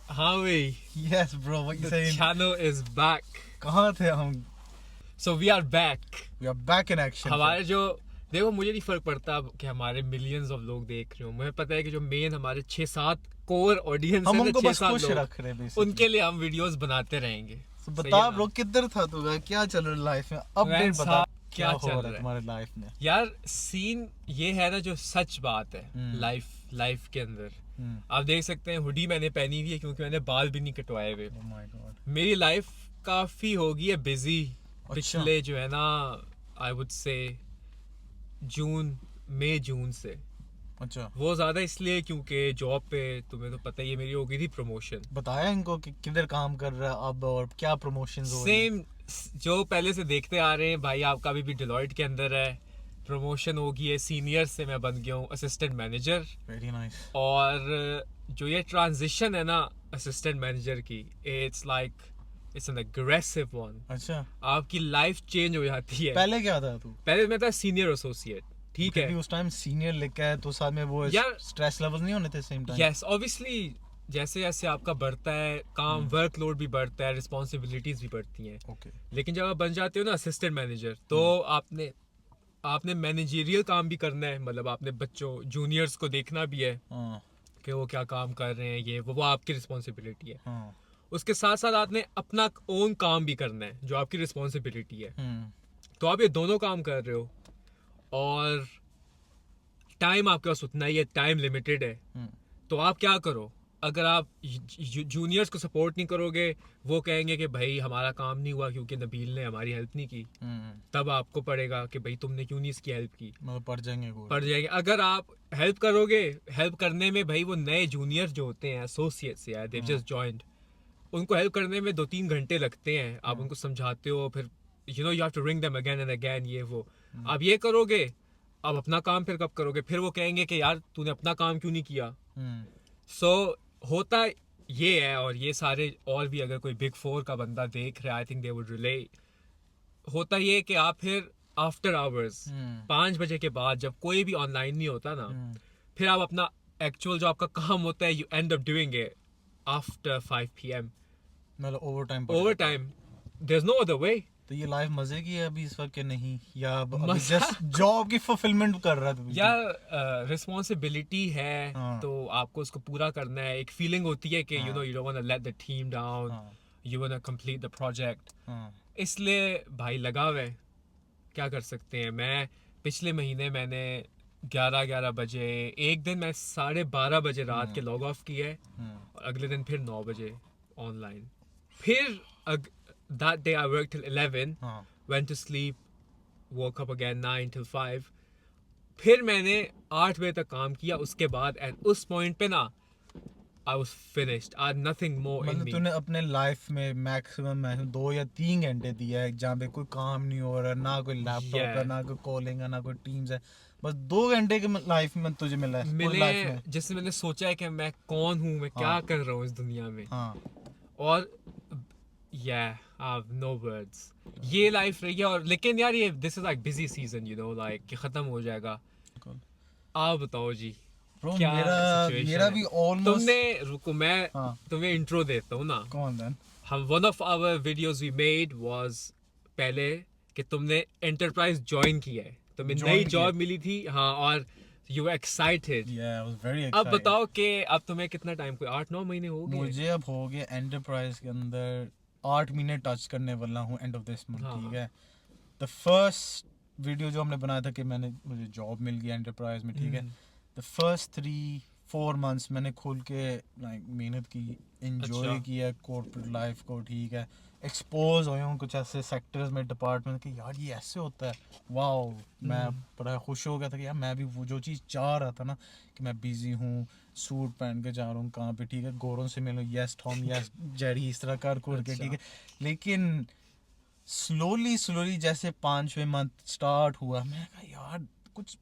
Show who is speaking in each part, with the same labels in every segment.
Speaker 1: हाँ भाई,
Speaker 2: Yes, bro. What you
Speaker 1: the
Speaker 2: saying?
Speaker 1: channel is back.
Speaker 2: कहाँ थे हम?
Speaker 1: So we are back.
Speaker 2: We are back in action.
Speaker 1: हमारे जो देखो, मुझे नहीं फर्क पड़ता कि हमारे मिलियंस ऑफ लोग देख रहे हो। मुझे पता है कि जो मेन हमारे 6-7 कोर ऑडियंस है
Speaker 2: हम
Speaker 1: ना,
Speaker 2: उनको बस
Speaker 1: 6-7
Speaker 2: खुश
Speaker 1: लोग,
Speaker 2: रख रहे हैं basically.
Speaker 1: उनके लिए हम वीडियोस बनाते रहेंगे।
Speaker 2: तो
Speaker 1: सही
Speaker 2: बता
Speaker 1: है ना?
Speaker 2: ब्रो, किधर था तू? क्या चल रहा है लाइफ में? अपडेट
Speaker 1: Friends,
Speaker 2: बता,
Speaker 1: क्या
Speaker 2: हो
Speaker 1: चल
Speaker 2: रहा
Speaker 1: रहा
Speaker 2: है
Speaker 1: है?
Speaker 2: तुम्हारे लाइफ में?
Speaker 1: यार सीन ये है ना, जो सच बात है लाइफ के अंदर। आप देख सकते हैं हुडी मैंने पहनी हुई है क्योंकि मैंने बाल भी नहीं कटवाए हुए।
Speaker 2: Oh my God.
Speaker 1: मेरी लाइफ काफी हो गई है बिजी
Speaker 2: अच्छा।
Speaker 1: पिछले जो है ना, आई वुड से जून से।
Speaker 2: अच्छा,
Speaker 1: वो ज्यादा इसलिए क्योंकि जॉब पे तुम्हें तो पता ही है मेरी हो गई थी प्रमोशन।
Speaker 2: बताया इनको कि किधर काम कर रहा है अब और क्या प्रमोशंस हो रही है?
Speaker 1: सेम जो पहले से देखते आ रहे हैं भाई, आपका अभी भी डिलॉयट के अंदर है, प्रमोशन हो गई है, सीनियर से मैं बन गया हूँ असिस्टेंट मैनेजर।
Speaker 2: Very nice.
Speaker 1: और जो ये ट्रांजिशन है ना असिस्टेंट मैनेजर की, इट्स एन अग्रेसिव वन।
Speaker 2: अच्छा,
Speaker 1: आपकी लाइफ चेंज हो जाती है।
Speaker 2: पहले क्या था तू?
Speaker 1: पहले मैं था सीनियर एसोसिएट, ठीक
Speaker 2: क्योंकि
Speaker 1: है।
Speaker 2: उस टाइम सीनियर लिखा है तो साथ में वो
Speaker 1: यार
Speaker 2: स्ट्रेस लेवल्स नहीं होने थे सेम टाइम?
Speaker 1: यस, ऑब्वियसली जैसे जैसे आपका बढ़ता है काम, वर्कलोड भी बढ़ता है, रिस्पॉन्सिबिलिटीज भी बढ़ती हैं।
Speaker 2: ओके।
Speaker 1: लेकिन जब आप बन जाते हो ना असिस्टेंट मैनेजर, तो आपने मैनेजरियल काम भी करना है। मतलब आपने बच्चों जूनियर्स को देखना भी है
Speaker 2: हाँ
Speaker 1: कि वो क्या काम कर रहे हैं, ये वो आपकी रिस्पॉन्सिबिलिटी है।
Speaker 2: हाँ।
Speaker 1: उसके साथ साथ आपने अपना ओन काम भी करना है जो आपकी रिस्पॉन्सिबिलिटी है।
Speaker 2: हम्म।
Speaker 1: तो आप ये दोनों काम कर रहे हो और टाइम आपके पास उतना ही है, टाइम लिमिटेड है। तो आप क्या करो, अगर आप जूनियर्स को सपोर्ट नहीं करोगे, वो कहेंगे कि भाई हमारा काम नहीं हुआ क्योंकि नबील ने हमारी हेल्प नहीं की। तब आपको पड़ेगा कि भाई तुमने क्यों नहीं इसकी हेल्प की।
Speaker 2: मतलब पड़ जाएंगे।
Speaker 1: अगर आप हेल्प करोगे, हेल्प करने में भाई वो नए जूनियर जो होते हैं एसोसिएट्स या देव जस्ट जॉइंड, उनको हेल्प करने में 2-3 घंटे लगते हैं। आप उनको समझाते हो, फिर you have to ring them again and again, ये वो। आप ये करोगे, अब अपना काम फिर कब करोगे? फिर वो कहेंगे कि यार तूने अपना काम क्यों नहीं किया। सो होता ये है। और ये सारे और भी अगर कोई बिग 4 का बंदा देख रहा है, I think they would relate. होता ये कि आप फिर आफ्टर आवर्स 5 बजे के बाद जब कोई भी ऑनलाइन नहीं होता ना, फिर आप अपना एक्चुअल जो आपका काम होता है, you end up doing it after 5 PM।
Speaker 2: मतलब
Speaker 1: overtime, there is no other way.
Speaker 2: तो ये लाइफ मजे की है अभी इस वक्त के नहीं, या
Speaker 1: मजा-
Speaker 2: जस्ट जॉब की फुलफिलमेंट कर रहा है?
Speaker 1: यार रिस्पॉन्सिबिलिटी है,
Speaker 2: हाँ।
Speaker 1: तो आपको उसको पूरा करना है। एक फीलिंग होती है कि
Speaker 2: हाँ।
Speaker 1: You don't want to let the team down,
Speaker 2: हाँ।
Speaker 1: You want to complete the project.
Speaker 2: हाँ।
Speaker 1: इसलिए भाई लगा हुआ है, क्या कर सकते हैं। मैं पिछले महीने मैंने 11 बजे, एक दिन मैं 12:30 बजे रात के लॉग ऑफ किया है, और अगले दिन फिर 9 बजे ऑनलाइन। फिर that day I worked till 11,
Speaker 2: हाँ।
Speaker 1: went to sleep, woke up again 9 till 5। फिर मैंने 8 बजे तक काम किया उसके बाद, एंड उस पॉइंट पे ना I was finished. I had nothing more in
Speaker 2: मतलब
Speaker 1: me.
Speaker 2: तूने अपने लाइफ में मैक्सिमम 2 या 3 घंटे दिया है जहाँ पे कोई काम नहीं हो रहा, ना कोई लैपटॉप है, ना कोई कॉलिंग है, ना कोई टीम्स है। बस 2 घंटे के लाइफ में तुझे मिला है पूरी लाइफ में।
Speaker 1: जिससे मैंने सोचा है कि मैं कौन हूँ, मैं क्या कर रहा हूँ इस दुनिया में। और no words, ये लाइफ रही है। और लेकिन यार ये this is like busy season, like खत्म हो जाएगा। आप बताओ जी,
Speaker 2: Bro,
Speaker 1: क्या
Speaker 2: मेरा
Speaker 1: है?
Speaker 2: भी ऑलमोस्ट।
Speaker 1: तुमने रुको, मैं तुम्हें इंट्रो देता हूँ ना।
Speaker 2: कौन देन?
Speaker 1: हम one of our videos we made was पहले कि तुमने एंटरप्राइज ज्वाइन किया है, तुम्हें नई जॉब मिली थी। हाँ, और you were excited.
Speaker 2: Yeah, I was very
Speaker 1: अब
Speaker 2: excited.
Speaker 1: बताओ कि अब तुम्हें कितना टाइम, कोई 8-9 महीने हो गए?
Speaker 2: मुझे अब हो गया एंटरप्राइज के अंदर 8 महीने टच करने वाला हूँ एंड ऑफ दिस मंथ। ठीक है। द फर्स्ट वीडियो जो हमने बनाया था कि मुझे जॉब मिल गई एंटरप्राइज में, ठीक है। द फर्स्ट 3-4 मंथ्स मैंने खुल के लाइक मेहनत की, एंजॉय किया कॉर्पोरेट लाइफ को, ठीक है। एक्सपोज हुए हूँ कुछ ऐसे सेक्टर्स में, डिपार्टमेंट कि यार ये ऐसे होता है, वाओ। मैं बड़ा खुश हो गया था कि यार मैं भी वो जो चीज़ चाह रहा था ना, कि मैं बिजी हूँ, सूट पहन के जा रहा हूँ कहाँ पे, ठीक है, गोरों से मिलो, यस टॉम, यस जेरी, इस तरह कर के, ठीक है। लेकिन स्लोली जैसे 5वें मंथ स्टार्ट हुआ, मैं कहा यार कुछ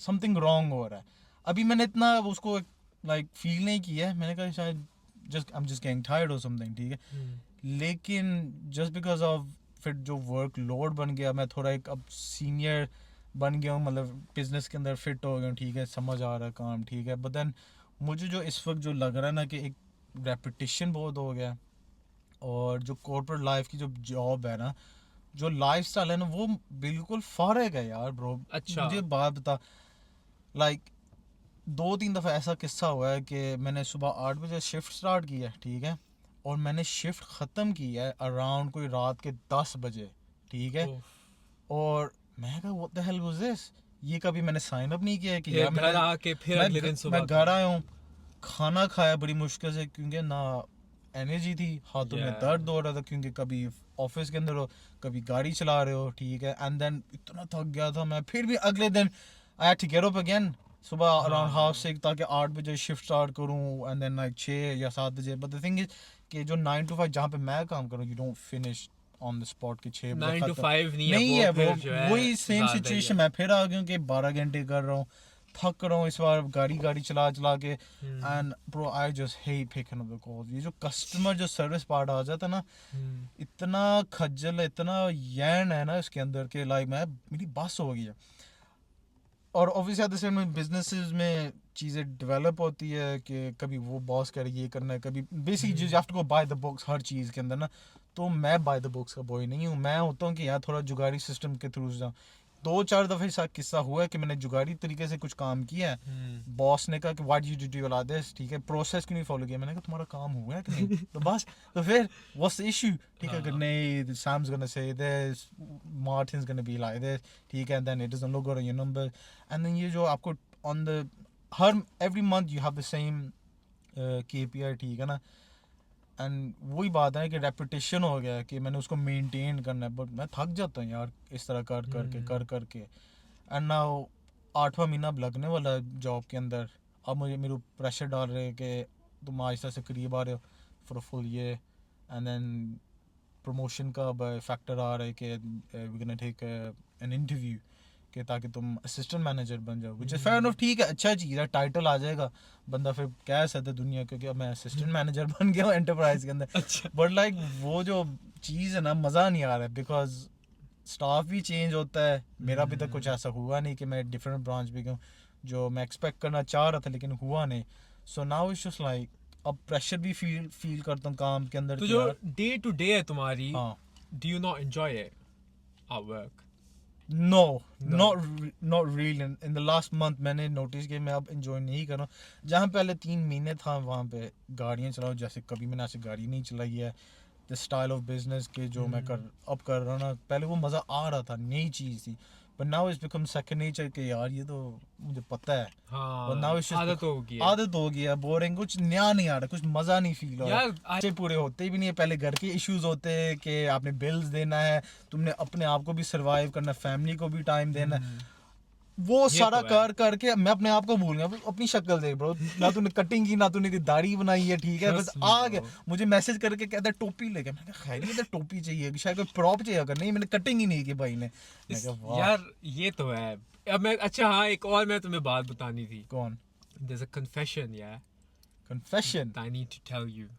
Speaker 2: समथिंग रॉन्ग हो रहा है। अभी मैंने इतना उसको लाइक फील नहीं किया है, मैंने कहा शायद I am just getting tired और समथिंग, ठीक है। लेकिन जस्ट बिकॉज ऑफ फिर जो वर्क लोड बन गया, मैं थोड़ा एक अब सीनियर बन गया हूँ, मतलब बिजनेस के अंदर फिट हो गया हूँ, ठीक है, समझ आ रहा है काम, ठीक है। बट देन मुझे जो इस वक्त जो लग रहा है ना कि एक रेपिटेशन बहुत हो गया, और जो कॉर्पोरेट लाइफ की जो जॉब है ना, जो लाइफस्टाइल है ना, वो बिल्कुल फारग है यार ब्रो।
Speaker 1: अच्छा।
Speaker 2: मुझे बात बता, लाइक 2-3 दफ़ा ऐसा किस्सा हुआ है कि मैंने सुबह 8 बजे शिफ्ट स्टार्ट की है, ठीक है, और मैंने शिफ्ट ख़त्म की है अराउंड कोई रात के 10 बजे, ठीक है,
Speaker 1: उफ।
Speaker 2: और मैं कहा what the hell was this, ये कभी मैंने साइन अप नहीं किया है कि
Speaker 1: फिर
Speaker 2: यार
Speaker 1: घर आके फिर अगले दिन
Speaker 2: मैं
Speaker 1: सुबह
Speaker 2: घर आया हूँ, खाना खाया बड़ी मुश्किल से, क्योंकि ना एनर्जी थी, हाथों में
Speaker 1: Yeah.
Speaker 2: दर्द हो रहा था, क्योंकि कभी ऑफिस के अंदर हो, कभी गाड़ी चला रहे हो, ठीक है, एंड देन इतना थक गया था मैं, फिर भी अगले दिन I had to get up again सुबह अराउंड
Speaker 1: हाँ।
Speaker 2: 6:30 ताकि 8 बजे शिफ्ट स्टार्ट करूँ, एंड देन लाइक 6 या 7 बजे। बट द थिंग इज कि जो 9 to 5 जहाँ पे मैं काम करूँ, you don't finish on the spot कि 6 बजे
Speaker 1: 9 to
Speaker 2: खत्म
Speaker 1: 5 नहीं है,
Speaker 2: नहीं
Speaker 1: वो
Speaker 2: है
Speaker 1: फिर
Speaker 2: ब्रो।
Speaker 1: जो है
Speaker 2: वही सेम
Speaker 1: ज्यादा ही
Speaker 2: सिचुएशन
Speaker 1: है।
Speaker 2: मैं फिर आ गया हूँ कि 12 घंटे कर रहा हूँ, थक रहा हूँ इस बार गाड़ी चला चला के, and bro I just hate picking up the call. ये जो कस्टमर जो सर्विस पार्ट आ जाता है ना, इतना खज्जल है, इतना यैन है ना इसके अंदर के, लाइक मैं मेरी बस हो गई है। और obviously at the same time businesses में चीज़ें डेवलप होती है कि कभी वो बॉस कह रहे ये करना है, कभी basic you have to go by the books हर चीज़ के अंदर ना। तो मैं बाय द बुक्स का बॉय नहीं हूँ, मैं होता हूँ कि यार थोड़ा जुगाड़ी सिस्टम के थ्रू जाऊँ। 2-4 दफ़े साथ किस्सा हुआ है कि मैंने जुगाड़ी तरीके से कुछ काम किया है, बॉस ने कहा कि व्हाट यू डू वाला दिस, ठीक है, प्रोसेस क्यों नहीं फॉलो किया, मैंने कहा तुम्हारा काम हुआ है कि नहीं, तो बस, तो फिर व्हाट्स द इशू, ठीक है, अगर नहीं Sam's gonna say this, Martin's gonna be like this, ठीक है, and then it doesn't look good on your number, and then ये जो आपको ऑन द हर every month you have the same KPI, ठीक है ना, एंड वही बात है कि रेपुटेशन हो गया है कि मैंने उसको मेंटेन करना है, बट मैं थक जाता हूँ यार इस तरह कर करके, एंड नाउ 8वां महीना अब लगने वाला है जॉब के अंदर। अब मुझे मेरे प्रेशर डाल रहे हैं कि तुम आहिस्ता से करीब आ रहे हो for a full year, and then promotion का अब फैक्टर आ रहा है कि we gonna take an interview कि ताकि तुम असिस्टेंट मैनेजर बन जाओ, विच इज फेयर इनफ, ठीक है, अच्छा चीज़ है, टाइटल आ जाएगा, बंदा फिर कह सकता है दुनिया को कि मैं असिस्टेंट मैनेजर बन गया हूँ एंटरप्राइज के अंदर।
Speaker 1: अच्छा।
Speaker 2: बट लाइक वो जो चीज़ है ना, मज़ा नहीं आ रहा है, बिकॉज स्टाफ भी चेंज होता है। मेरा अभी तक कुछ ऐसा हुआ नहीं कि मैं डिफरेंट ब्रांच भी गया जो मैं एक्सपेक्ट करना चाह रहा था, लेकिन हुआ नहीं। So now it's just like अब प्रेशर भी फील करता हूँ काम के अंदर
Speaker 1: तो
Speaker 2: कि
Speaker 1: जो
Speaker 2: यार,
Speaker 1: डे टू डे है तुम्हारी,
Speaker 2: हाँ,
Speaker 1: do you not enjoy it at work?
Speaker 2: No, not really. In the last month मैंने नोटिस किया मैं अब enjoy नहीं कर रहा हूँ। जहाँ पहले 3 महीने था वहाँ पे गाड़ियाँ चलाओ, जैसे कभी मैंने ऐसे गाड़ी नहीं चलाई है। द स्टाइल ऑफ बिजनेस के जो मैं अब कर रहा हूँ ना, पहले वो मज़ा आ रहा था, नई चीज़ थी, but now it's become second nature के यार ये तो मुझे पता है।
Speaker 1: हाँ,
Speaker 2: But now it's just
Speaker 1: आदत हो गई है।
Speaker 2: आदत हो गई है, बोरिंग, कुछ नया नहीं आ रहा, कुछ मज़ा नहीं फील हो रहा।
Speaker 1: यार,
Speaker 2: अच्छे पूरे होते भी नहीं है, पहले घर के इश्यूज होते हैं कि आपने बिल्स देना है, तुमने अपने आप को भी सरवाइव करना, फैमिली को भी टाइम देना है, वो
Speaker 1: ये
Speaker 2: सारा
Speaker 1: तो है।
Speaker 2: कर करके मैं अपने आप को भूल गया। अपनी शक्ल देख ब्रो, ना तूने कटिंग की, ना तूने दाढ़ी बनाई है, ठीक है, बस
Speaker 1: Trust me,
Speaker 2: आ
Speaker 1: bro.
Speaker 2: गया मुझे मैसेज करके कहता है टोपी लेके। मैंने कहा खैर ये तो टोपी चाहिए, शायद कोई प्रॉप चाहिए, अगर नहीं मैंने कटिंग ही नहीं की भाई ने। मैं कहा वाह।
Speaker 1: यार ये तो है। अब मैं, अच्छा हाँ, एक और मैं तुम्हें बात बतानी थी।
Speaker 2: कौन?
Speaker 1: There's a confession, yeah,
Speaker 2: confession?
Speaker 1: I need to tell you.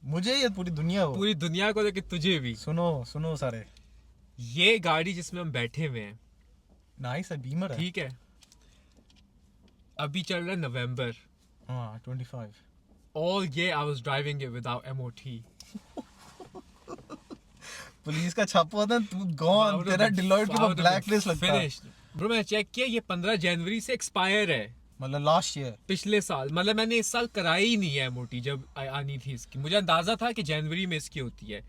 Speaker 2: मुझे ये पूरी दुनिया हो।
Speaker 1: पूरी दुनिया को लेके तुझे भी।
Speaker 2: सुनो सुनो सारे।
Speaker 1: ये गाड़ी जिसमें हम बैठे हुए हैं,
Speaker 2: नाइस है, बीमर है।
Speaker 1: ठीक है, अभी चल रहा है नवंबर,
Speaker 2: हाँ 25।
Speaker 1: all year I was driving it without MOT.
Speaker 2: Police का छापा होता है, तू गॉन, तेरा डिलॉयट के ऊपर ब्लैक लिस्ट लगता है।
Speaker 1: ब्रो मैं चेक किया, ये 15 जनवरी से एक्सपायर है,
Speaker 2: मतलब लास्ट ईयर।
Speaker 1: पिछले साल। मतलब मैंने इस साल कराई ही नहीं है MOT, जब आनी थी इसकी। मुझे अंदाजा था कि जनवरी में इसकी होती है,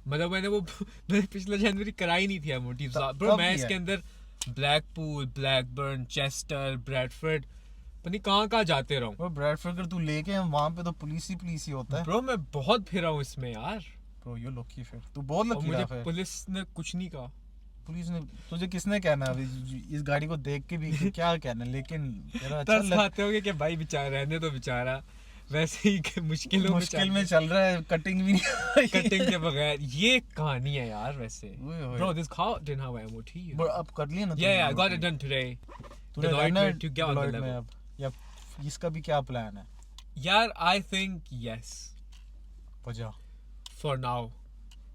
Speaker 1: मतलब मैंने पिछले जनवरी कराई नहीं थी MOT। ब्रो मैं इसके अंदर ब्लैकपूल, ब्लैकबर्न, चेस्टर, ब्रैडफोर्ड, पता नहीं कहाँ जाते रहूं।
Speaker 2: ब्रो ब्रैडफोर्ड अगर तू लेके वहां पे तो पुलिस ही होता है।
Speaker 1: ब्रो मैं बहुत फिरा हूँ इसमें यार।
Speaker 2: ब्रो यू लकी, फिर तू बहुत
Speaker 1: और
Speaker 2: लकी
Speaker 1: मुझे
Speaker 2: रहा है।
Speaker 1: पुलिस ने कुछ नहीं कहा।
Speaker 2: पुलिस ने तुझे किसने कहना अभी इस गाड़ी को देख के भी कि क्या कहना, लेकिन तेरा अच्छा
Speaker 1: तरस खाते होगे कि भाई बेचारा रहने तो, बेचारा वैसे ही मुश्किल
Speaker 2: में चल रहा है, कटिंग भी नहीं
Speaker 1: कटिंग के बगैर। ये कहानी है यार वैसे।
Speaker 2: ओए ओए।
Speaker 1: Bro, this car didn't have MOT.
Speaker 2: Bro अब कर लिया ना
Speaker 1: Yeah, I got it done today.
Speaker 2: तूने
Speaker 1: Deloitte
Speaker 2: रहना है
Speaker 1: में to get on the
Speaker 2: Deloitte में
Speaker 1: level.
Speaker 2: अब, या इसका भी क्या प्लान है?
Speaker 1: यार I think yes
Speaker 2: वजह
Speaker 1: for now.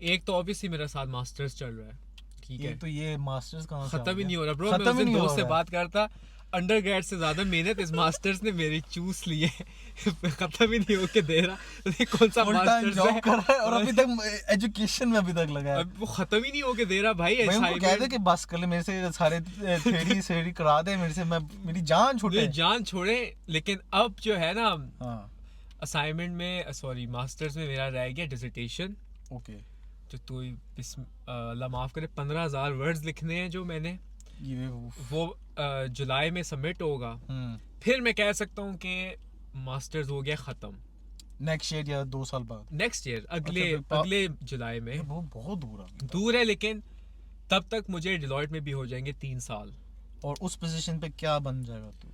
Speaker 1: एक तो obviously मेरा साथ मास्टर्स चल रहा है, ठीक
Speaker 2: ये
Speaker 1: है,
Speaker 2: तो ये मास्टर्स कहाँ से
Speaker 1: खत्म ही
Speaker 2: आ
Speaker 1: नहीं
Speaker 2: गया?
Speaker 1: हो रहा ब्रो। मैं उस दिन दोस्त से बात करता, अंडरग्रेड से ज्यादा मेहनत इस मास्टर्स ने मेरी चूस ली है। खत्म ही नहीं होके दे रहा, ये कौन सा
Speaker 2: फुल टाइम
Speaker 1: मास्टर्स
Speaker 2: जॉब
Speaker 1: है
Speaker 2: कर रहा है और अभी तक एजुकेशन में अभी तक लगा है।
Speaker 1: अब वो खत्म ही नहीं होके दे रहा भाई।
Speaker 2: मैं उनको कह दे
Speaker 1: assignment-
Speaker 2: कि बस कर ले मेरे से सारे थ्योरी करा दे मेरे से, मैं मेरी जान छूटे।
Speaker 1: मेरी जान छोड़े। लेकिन अब जो है ना
Speaker 2: हाँ
Speaker 1: असाइनमेंट में, सॉरी मास्टर्स में मेरा रह गया डिसर्टेशन।
Speaker 2: ओके।
Speaker 1: जो तू अल्लाह माफ करे 15,000 वर्ड्स लिखने हैं जो मैंने,
Speaker 2: ये
Speaker 1: वो जुलाई में सबमिट होगा। फिर मैं कह सकता हूँ कि मास्टर्स हो गया खत्म।
Speaker 2: नेक्स्ट ईयर या 2 साल बाद?
Speaker 1: नेक्स्ट ईयर, अगले
Speaker 2: अच्छा, फिर
Speaker 1: अगले जुलाई में।
Speaker 2: वो बहुत दूर है।
Speaker 1: दूर है, लेकिन तब तक मुझे डिलॉयट में भी हो जाएंगे 3 साल।
Speaker 2: और उस पोजीशन पे क्या बन जाएगा तू?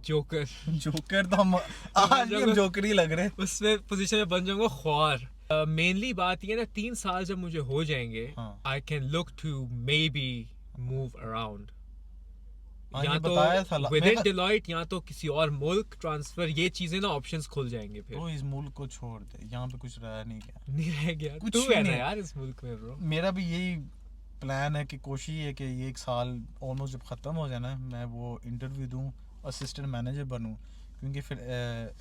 Speaker 1: जोकर।
Speaker 2: जोकर तो हम आज भी हम जोकर ही लग रहे हैं।
Speaker 1: उसमें पोजीशन में बन जाऊंगा ख्वार। मेनली बात ये ना 3 साल जब मुझे हो जाएंगे,
Speaker 2: हाँ।
Speaker 1: I can look to maybe move around,
Speaker 2: हाँ,
Speaker 1: या
Speaker 2: ये
Speaker 1: तो
Speaker 2: बताया था
Speaker 1: विद इन
Speaker 2: मेरे-
Speaker 1: डिलॉयट या तो किसी और मुल्क ट्रांसफर। ये चीजें ना ऑप्शंस खुल जाएंगे फिर।
Speaker 2: ब्रो इस मुल्क को छोड़ दे, यहाँ पे कुछ रह नहीं गया।
Speaker 1: नहीं रह गया,
Speaker 2: कुछ
Speaker 1: तू
Speaker 2: भी
Speaker 1: है ना
Speaker 2: नहीं।
Speaker 1: यार इस मुल्क में ब्रो।
Speaker 2: मेरा भी यही प्लान है कि कोशिश है कि ये 1 साल ऑलमोस्ट जब ख़त्म हो जाए ना, मैं वो इंटरव्यू दूं, असिस्टेंट मैनेजर बनूं, क्योंकि फिर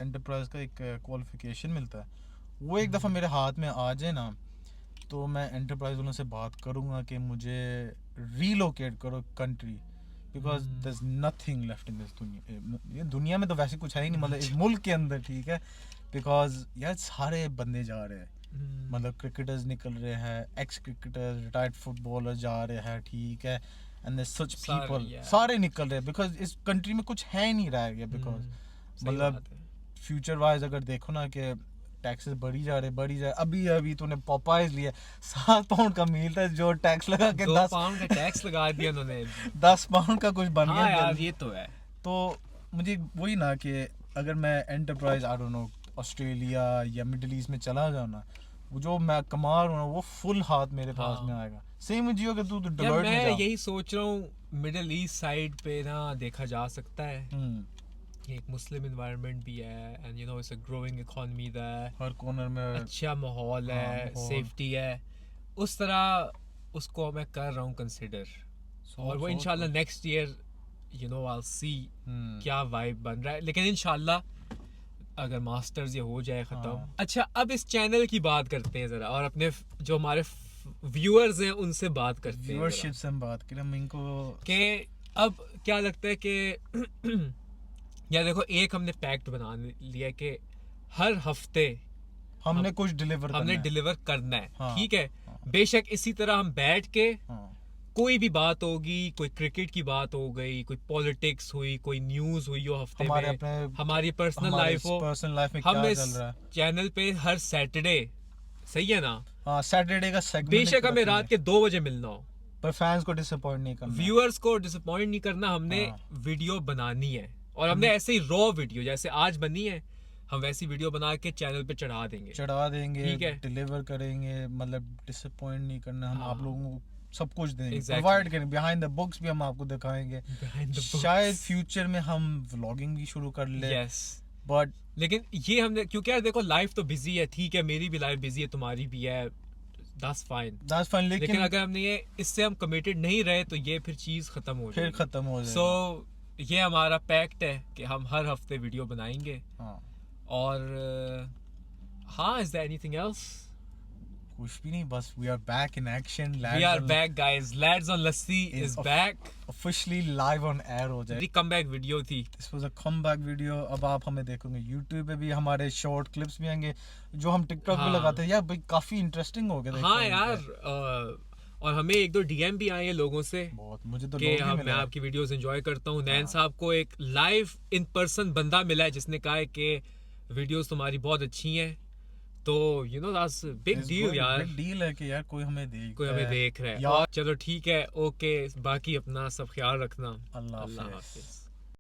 Speaker 2: एंटरप्राइज का एक क्वालिफिकेशन मिलता है। वो एक दफ़ा मेरे हाथ में आ जाए ना, तो मैं एंटरप्राइज वालों से बात करूंगा कि मुझे रीलोकेट करो country, because there is nothing left in this दुनिया। ये दुनिया में तो वैसे कुछ है ही नहीं, मतलब एक मुल्क के अंदर, ठीक है। बिकॉज यार सारे बंदे जा रहे हैं, मतलब क्रिकेटर्स निकल रहे हैं, एक्स क्रिकेटर्स, रिटायर्ड फुटबॉलर जा रहे हैं, ठीक है। एंड देयर सच
Speaker 1: सारे,
Speaker 2: पीपल,
Speaker 1: yeah.
Speaker 2: सारे निकल रहे हैं, बिकॉज इस कंट्री में कुछ है ही नहीं रह गया। बिकॉज मतलब फ्यूचर वाइज अगर देखो ना कि टैक्सेस बढ़ी जा रहे। अभी तूने पॉपाइज लिया, 7 पाउंड का मील था जो टैक्स लगा के
Speaker 1: 2
Speaker 2: 10
Speaker 1: पाउंड का टैक्स लगा दिया उन्होंने।
Speaker 2: 10 पाउंड का कुछ बन
Speaker 1: हाँ
Speaker 2: गया।
Speaker 1: यार ये तो है।
Speaker 2: तो मुझे वही ना कि अगर मैं enterprise I don't know Australia या मिडिल ईस्ट में चला जाऊँ ना, वो जो मैं कमा रहा हूँ वो फुल हाथ मेरे पास
Speaker 1: हाँ।
Speaker 2: में आएगा। सेम जियो कि तू
Speaker 1: यार
Speaker 2: डिलॉयट में
Speaker 1: मैं
Speaker 2: जा।
Speaker 1: यही सोच रहा हूँ मिडिल ईस्ट साइड पे ना देखा जा सकता है। ये एक मुस्लिम इन्वायरमेंट भी है, and you know it's a growing economy that,
Speaker 2: her corner में
Speaker 1: अच्छा माहौल
Speaker 2: हाँ,
Speaker 1: है,
Speaker 2: माहौल।
Speaker 1: सेफ्टी है। उस तरह उसको मैं कर रहा हूँ कंसिडर। और वो इंशाल्लाह next year you know I will see क्या वाइब बन रहा है। लेकिन इंशाल्लाह अगर मास्टर्स ये हो जाए खत्म।
Speaker 2: हाँ।
Speaker 1: अच्छा अब इस चैनल की बात करते हैं जरा, और अपने जो हमारे व्यूअर्स हैं उनसे बात करते हैं
Speaker 2: व्यूअरशिप से हम बात करें, हम इनको
Speaker 1: कि अब क्या लगता है कि यार देखो एक हमने पैक्ट बना लिया कि हर हफ्ते
Speaker 2: हमने कुछ डिलीवर
Speaker 1: हमने डिलीवर करना है।
Speaker 2: हाँ,
Speaker 1: ठीक है,
Speaker 2: हाँ।
Speaker 1: बेशक इसी तरह हम बैठ के
Speaker 2: हाँ,
Speaker 1: कोई भी बात होगी, कोई क्रिकेट की बात हो गई, कोई पॉलिटिक्स हुई, कोई न्यूज हुई हो हफ्ते
Speaker 2: हमारे
Speaker 1: में,
Speaker 2: अपने
Speaker 1: हमारी पर्सनल लाइफ हो,
Speaker 2: पर्सनल लाइफ में
Speaker 1: हम
Speaker 2: क्या
Speaker 1: इस
Speaker 2: चल रहा है।
Speaker 1: चैनल पे हर सैटरडे, सही है ना,
Speaker 2: हाँ सैटरडे का सेगमेंट
Speaker 1: बेशक हमें रात के 2 बजे मिलना हो,
Speaker 2: पर फैंस को डिसअपॉइंट नहीं करना।
Speaker 1: व्यूअर्स को डिसअपॉइंट नहीं करना, हमने
Speaker 2: हाँ।
Speaker 1: वीडियो बनानी है। और हमने ऐसे ही रॉ वीडियो जैसे आज बनी है, हम वैसी वीडियो बना के चैनल पे चढ़ा देंगे।
Speaker 2: ठीक है,
Speaker 1: है।
Speaker 2: डिलीवर करेंगे, मतलब डिसअपॉइंट नहीं करना। हम
Speaker 1: हाँ।
Speaker 2: आप लोगों को सब कुछ देंगे,
Speaker 1: Exactly.
Speaker 2: प्रोवाइड करेंगे। बिहाइंड द बुक्स भी हम आपको दिखाएंगे।
Speaker 1: Behind the books.
Speaker 2: शायद फ्यूचर में हम व्लॉगिंग भी शुरू कर ले।
Speaker 1: Yes.
Speaker 2: बट
Speaker 1: लेकिन ये हमने, क्योंकि यार देखो लाइफ तो बिजी है, ठीक है, मेरी भी लाइफ बिजी है, तुम्हारी भी है, दैट्स फाइन।
Speaker 2: दैट्स फाइन,
Speaker 1: लेकिन अगर हमने ये इससे हम कमिटेड नहीं रहे तो ये फिर चीज खत्म हो
Speaker 2: फिर
Speaker 1: जाएगी।
Speaker 2: खत्म हो जाएगा।
Speaker 1: सो ये हमारा पैक्ट है कि हम हर हफ्ते वीडियो बनाएंगे।
Speaker 2: हाँ,
Speaker 1: और हाँ, इज देयर एनीथिंग एल्स?
Speaker 2: कुछ भी नहीं, बस we are back in action.
Speaker 1: We are back guys, lads on lassi is back.
Speaker 2: Officially live on air हो जाए।
Speaker 1: मेरी कमबैक वीडियो थी।
Speaker 2: This was a comeback video. अब आप हमें देखोगे YouTube पे भी, हमारे शॉर्ट क्लिप्स भी आएंगे जो हम टिकटॉक पे
Speaker 1: हाँ।
Speaker 2: लगाते हैं। यार भाई काफी इंटरेस्टिंग हो गया।
Speaker 1: हाँ यार, और हमें 1-2 DM भी आए हैं लोगों से
Speaker 2: बहुत, मुझे तो
Speaker 1: कि
Speaker 2: लोग ही
Speaker 1: मैं
Speaker 2: मिले हैं।
Speaker 1: आपकी वीडियोस एंजॉय करता हूँ। नैन
Speaker 2: हाँ।
Speaker 1: साहब को एक लाइव इन पर्सन बंदा मिला है जिसने कहा है कि वीडियोस तुम्हारी बहुत अच्छी हैं। तो you know that's big
Speaker 2: It's
Speaker 1: deal
Speaker 2: good,
Speaker 1: यार,
Speaker 2: big deal है कि यार कोई हमें देख
Speaker 1: कोई हमें देख रहा है।
Speaker 2: यार
Speaker 1: और चलो ठीक है, ओके, बाकी अपना सब ख्याल रखना।
Speaker 2: अल्लाह
Speaker 1: अल्लाह
Speaker 2: हाफिज़।
Speaker 1: हाफिज।